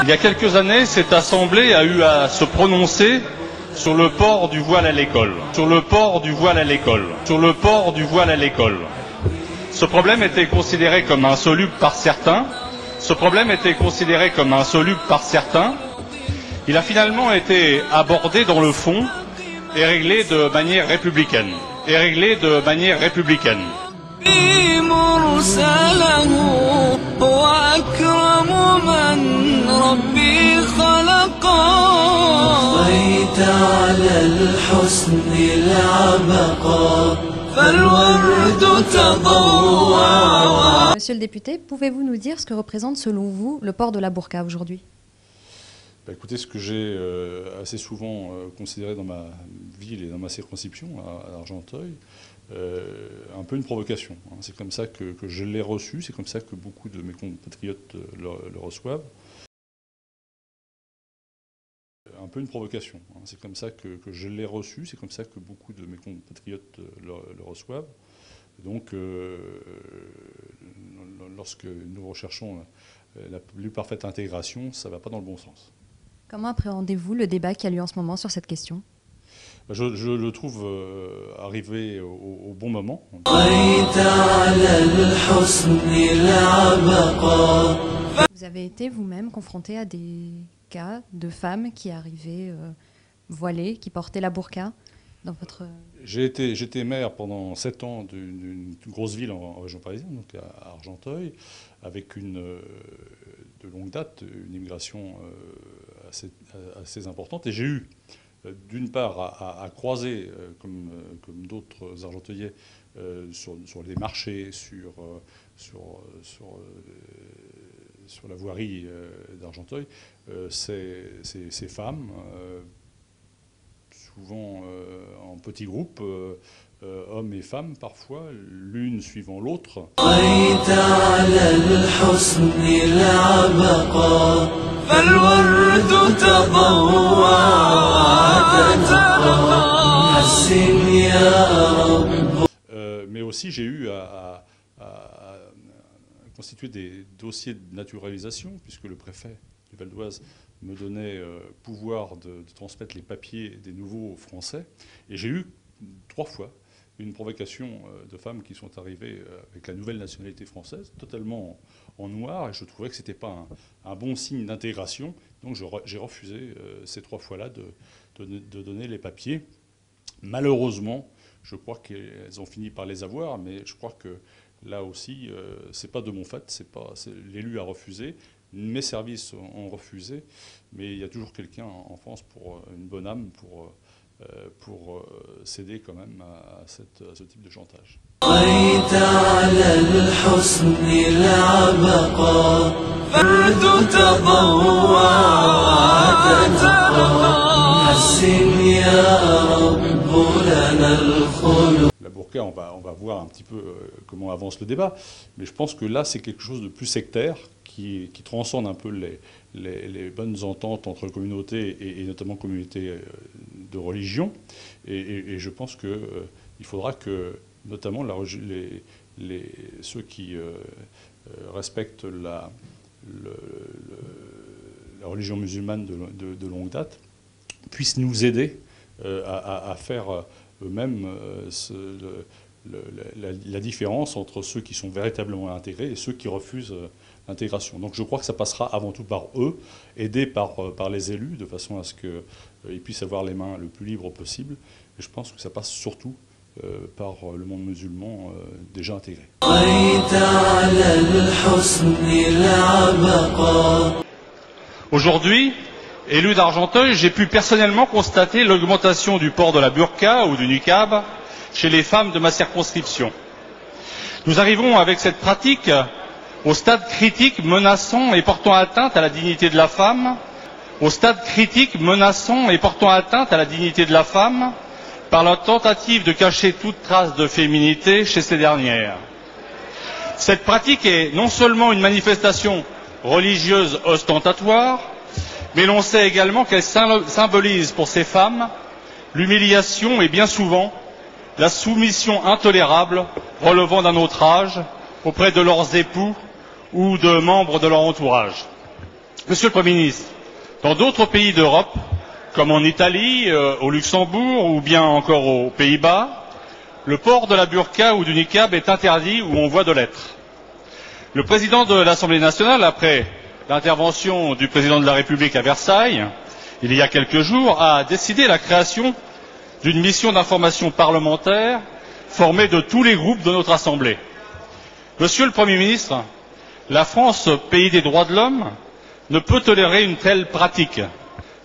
Il y a quelques années, cette assemblée a eu à se prononcer sur le port du voile à l'école. Sur le port du voile à l'école. Sur le port du voile à l'école. Ce problème était considéré comme insoluble par certains. Ce problème était considéré comme insoluble par certains. Il a finalement été abordé dans le fond et réglé de manière républicaine. Et réglé de manière républicaine. Monsieur le député, pouvez-vous nous dire ce que représente selon vous le port de la burqa aujourd'hui ? Écoutez, ce que j'ai assez souvent considéré dans ma ville et dans ma circonscription, à Argenteuil, un peu une provocation. C'est comme ça que je l'ai reçu, c'est comme ça que beaucoup de mes compatriotes le reçoivent. Un peu une provocation. C'est comme ça que je l'ai reçu, c'est comme ça que beaucoup de mes compatriotes le reçoivent. Donc, lorsque nous recherchons la plus parfaite intégration, ça ne va pas dans le bon sens. Comment appréhendez-vous le débat qui a lieu en ce moment sur cette question ? Je le trouve arrivé au bon moment. Vous avez été vous-même confronté à des cas de femmes qui arrivaient voilées, qui portaient la burqa dans votre... J'étais maire pendant 7 ans d'une grosse ville en région parisienne, donc à Argenteuil, avec de longue date une immigration assez importante. Et j'ai eu, d'une part, à croiser, comme d'autres Argenteuillais, sur les marchés, sur la voirie d'Argenteuil, ces femmes, souvent en petits groupes, hommes et femmes parfois, l'une suivant l'autre. Mais aussi j'ai eu à constituer des dossiers de naturalisation, puisque le préfet du Val d'Oise me donnait pouvoir de transmettre les papiers des nouveaux Français. Et j'ai eu 3 fois une provocation de femmes qui sont arrivées avec la nouvelle nationalité française, totalement en noir, et je trouvais que ce n'était pas un bon signe d'intégration. Donc j'ai refusé ces 3 fois-là de donner les papiers. Malheureusement, je crois qu'elles ont fini par les avoir, mais je crois que là aussi, c'est pas de mon fait, l'élu a refusé, mes services ont refusé, mais il y a toujours quelqu'un en France pour une bonne âme pour céder quand même à ce type de chantage. La burqa, on va voir un petit peu comment avance le débat, mais je pense que là, c'est quelque chose de plus sectaire qui transcende un peu les bonnes ententes entre communautés et notamment communautés de religion. Et je pense qu'il faudra que, notamment, ceux qui respectent la religion musulmane de longue date puissent nous aider à faire eux-mêmes la différence entre ceux qui sont véritablement intégrés et ceux qui refusent l'intégration. Donc je crois que ça passera avant tout par eux, aidés par les élus, de façon à ce qu'ils puissent avoir les mains le plus libres possible. Et je pense que ça passe surtout par le monde musulman déjà intégré. Aujourd'hui, élu d'Argenteuil, j'ai pu personnellement constater l'augmentation du port de la burqa ou du niqab chez les femmes de ma circonscription. Nous arrivons avec cette pratique au stade critique menaçant et portant atteinte à la dignité de la femme, au stade critique menaçant et portant atteinte à la dignité de la femme par la tentative de cacher toute trace de féminité chez ces dernières. Cette pratique est non seulement une manifestation religieuse ostentatoire, mais l'on sait également qu'elle symbolise pour ces femmes l'humiliation et bien souvent la soumission intolérable relevant d'un autre âge auprès de leurs époux ou de membres de leur entourage. Monsieur le Premier ministre, dans d'autres pays d'Europe, comme en Italie, au Luxembourg ou bien encore aux Pays-Bas, le port de la burqa ou du niqab est interdit ou en voie de l'être. Le président de l'Assemblée nationale, après l'intervention du président de la République à Versailles, il y a quelques jours, a décidé la création d'une mission d'information parlementaire formée de tous les groupes de notre Assemblée. Monsieur le Premier ministre, la France, pays des droits de l'homme, ne peut tolérer une telle pratique,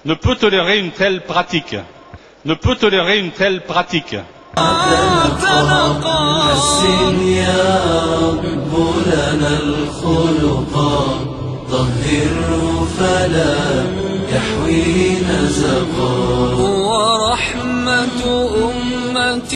ne peut tolérer une telle pratique, ne peut tolérer une telle pratique. حسن يا رب لنا الخلقا طهره فلا يحوي نزقا ورحمة أمتي